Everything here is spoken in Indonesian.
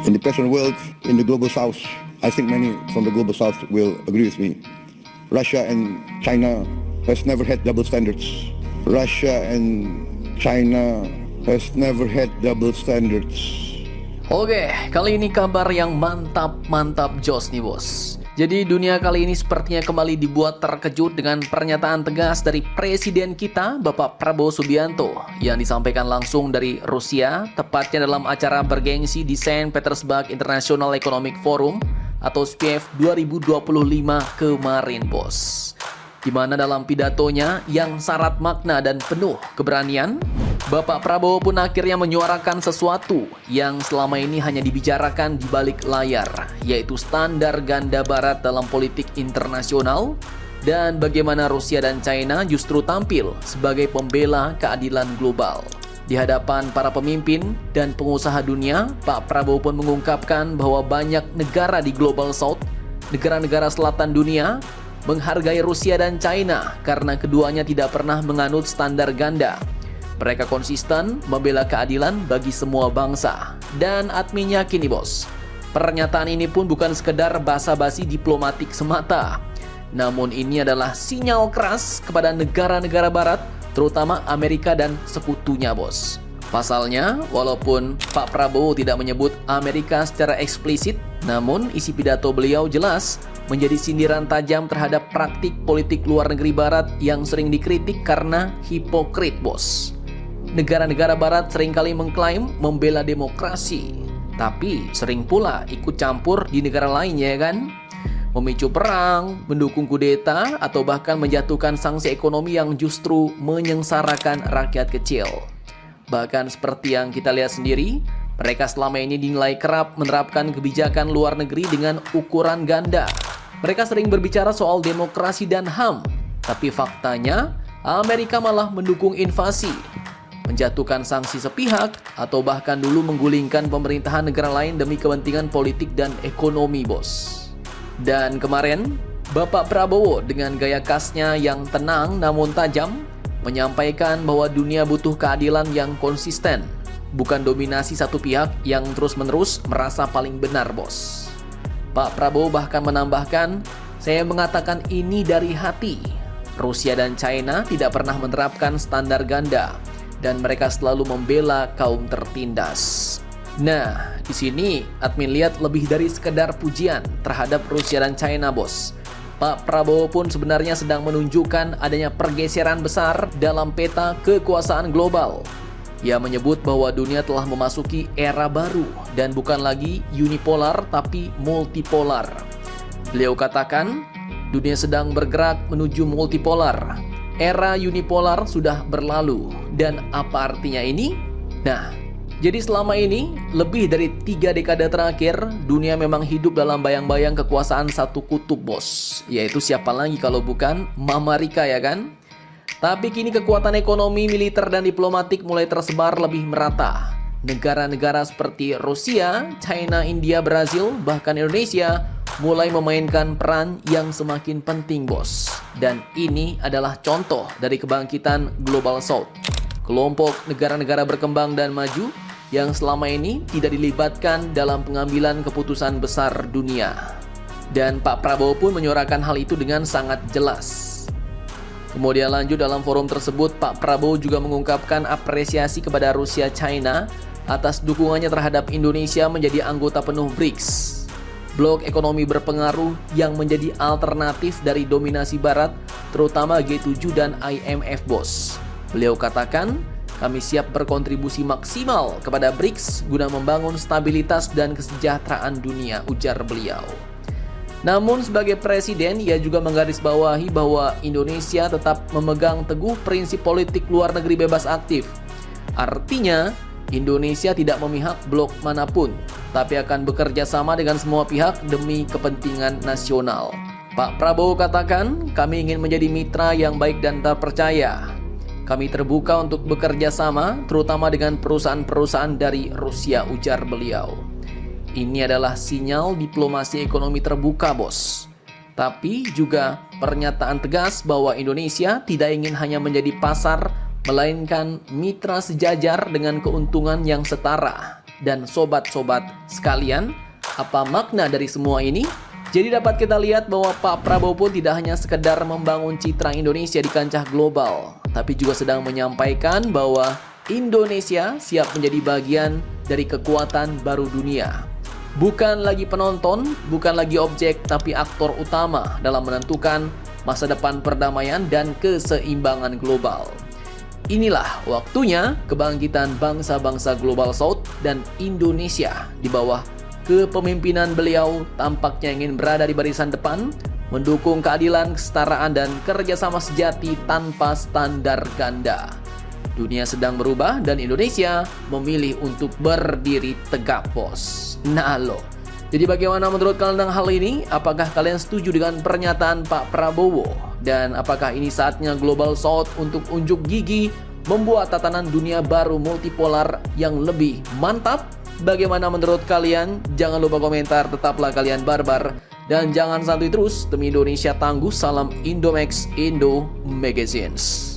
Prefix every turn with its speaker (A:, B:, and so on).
A: In the present world, in the global south, I think many from the global south will agree with me. Russia and China has never had double standards. Russia and China has never had double standards.
B: Oke, kali ini kabar yang mantap jos nih bos. Jadi dunia kali ini sepertinya kembali dibuat terkejut dengan pernyataan tegas dari Presiden kita, Bapak Prabowo Subianto, yang disampaikan langsung dari Rusia, tepatnya dalam acara bergengsi di Saint Petersburg International Economic Forum atau SPIEF 2025 kemarin bos. Di mana dalam pidatonya yang syarat makna dan penuh keberanian, Bapak Prabowo pun akhirnya menyuarakan sesuatu yang selama ini hanya dibicarakan di balik layar, yaitu standar ganda barat dalam politik internasional dan bagaimana Rusia dan China justru tampil sebagai pembela keadilan global. Di hadapan para pemimpin dan pengusaha dunia, Pak Prabowo pun mengungkapkan bahwa banyak negara di Global South, negara-negara selatan dunia, menghargai Rusia dan China karena keduanya tidak pernah menganut standar ganda. Mereka konsisten membela keadilan bagi semua bangsa. Dan admin yakin nih bos, pernyataan ini pun bukan sekedar basa-basi diplomatik semata. Namun ini adalah sinyal keras kepada negara-negara barat, terutama Amerika dan sekutunya bos. Pasalnya, walaupun Pak Prabowo tidak menyebut Amerika secara eksplisit, namun isi pidato beliau jelas menjadi sindiran tajam terhadap praktik politik luar negeri barat yang sering dikritik karena hipokrit bos. Negara-negara barat seringkali mengklaim membela demokrasi, tapi sering pula ikut campur di negara lainnya kan? Memicu perang, mendukung kudeta, atau bahkan menjatuhkan sanksi ekonomi yang justru menyengsarakan rakyat kecil. Bahkan seperti yang kita lihat sendiri, mereka selama ini dinilai kerap menerapkan kebijakan luar negeri dengan ukuran ganda. Mereka sering berbicara soal demokrasi dan HAM, tapi faktanya Amerika malah mendukung invasi, menjatuhkan sanksi sepihak, atau bahkan dulu menggulingkan pemerintahan negara lain demi kepentingan politik dan ekonomi bos. Dan kemarin, Bapak Prabowo dengan gaya khasnya yang tenang namun tajam, menyampaikan bahwa dunia butuh keadilan yang konsisten, bukan dominasi satu pihak yang terus-menerus merasa paling benar bos. Pak Prabowo bahkan menambahkan, saya mengatakan ini dari hati. Rusia dan China tidak pernah menerapkan standar ganda, dan mereka selalu membela kaum tertindas. Nah, di sini admin lihat lebih dari sekedar pujian terhadap Rusia dan China bos. Pak Prabowo pun sebenarnya sedang menunjukkan adanya pergeseran besar dalam peta kekuasaan global. Ia menyebut bahwa dunia telah memasuki era baru dan bukan lagi unipolar tapi multipolar. Beliau katakan, dunia sedang bergerak menuju multipolar. Era unipolar sudah berlalu. Dan apa artinya ini? Nah, jadi selama ini, lebih dari 3 dekade terakhir, dunia memang hidup dalam bayang-bayang kekuasaan satu kutub bos. Yaitu siapa lagi kalau bukan Mama Rika ya kan? Tapi kini kekuatan ekonomi, militer, dan diplomatik mulai tersebar lebih merata. Negara-negara seperti Rusia, China, India, Brazil, bahkan Indonesia mulai memainkan peran yang semakin penting bos. Dan ini adalah contoh dari kebangkitan Global South, kelompok negara-negara berkembang dan maju yang selama ini tidak dilibatkan dalam pengambilan keputusan besar dunia. Dan Pak Prabowo pun menyuarakan hal itu dengan sangat jelas. Kemudian lanjut dalam forum tersebut, Pak Prabowo juga mengungkapkan apresiasi kepada Rusia China atas dukungannya terhadap Indonesia menjadi anggota penuh BRICS, blok ekonomi berpengaruh yang menjadi alternatif dari dominasi barat, terutama G7 dan IMF bos. Beliau katakan, kami siap berkontribusi maksimal kepada BRICS guna membangun stabilitas dan kesejahteraan dunia, ujar beliau. Namun sebagai presiden, ia juga menggarisbawahi bahwa Indonesia tetap memegang teguh prinsip politik luar negeri bebas aktif. Artinya, Indonesia tidak memihak blok manapun, tapi akan bekerja sama dengan semua pihak demi kepentingan nasional. Pak Prabowo katakan, kami ingin menjadi mitra yang baik dan terpercaya. Kami terbuka untuk bekerja sama, terutama dengan perusahaan-perusahaan dari Rusia, ujar beliau. Ini adalah sinyal diplomasi ekonomi terbuka, bos. Tapi juga pernyataan tegas bahwa Indonesia tidak ingin hanya menjadi pasar, melainkan mitra sejajar dengan keuntungan yang setara. dan sobat-sobat sekalian, apa makna dari semua ini? Jadi dapat kita lihat bahwa Pak Prabowo pun tidak hanya sekedar membangun citra Indonesia di kancah global, tapi juga sedang menyampaikan bahwa Indonesia siap menjadi bagian dari kekuatan baru dunia. Bukan lagi penonton, bukan lagi objek, tapi aktor utama dalam menentukan masa depan perdamaian dan keseimbangan global. Inilah waktunya kebangkitan bangsa-bangsa Global South dan Indonesia di bawah kepemimpinan beliau tampaknya ingin berada di barisan depan, mendukung keadilan, kesetaraan, dan kerjasama sejati tanpa standar ganda. Dunia sedang berubah dan Indonesia memilih untuk berdiri tegak, bos. Nah lo, jadi bagaimana menurut kalian tentang hal ini? Apakah kalian setuju dengan pernyataan Pak Prabowo? Dan apakah ini saatnya Global South untuk unjuk gigi membuat tatanan dunia baru multipolar yang lebih mantap? Bagaimana menurut kalian? Jangan lupa komentar, tetaplah kalian barbar. Dan jangan santuy terus, demi Indonesia tangguh, salam Indomax Indo Magazines.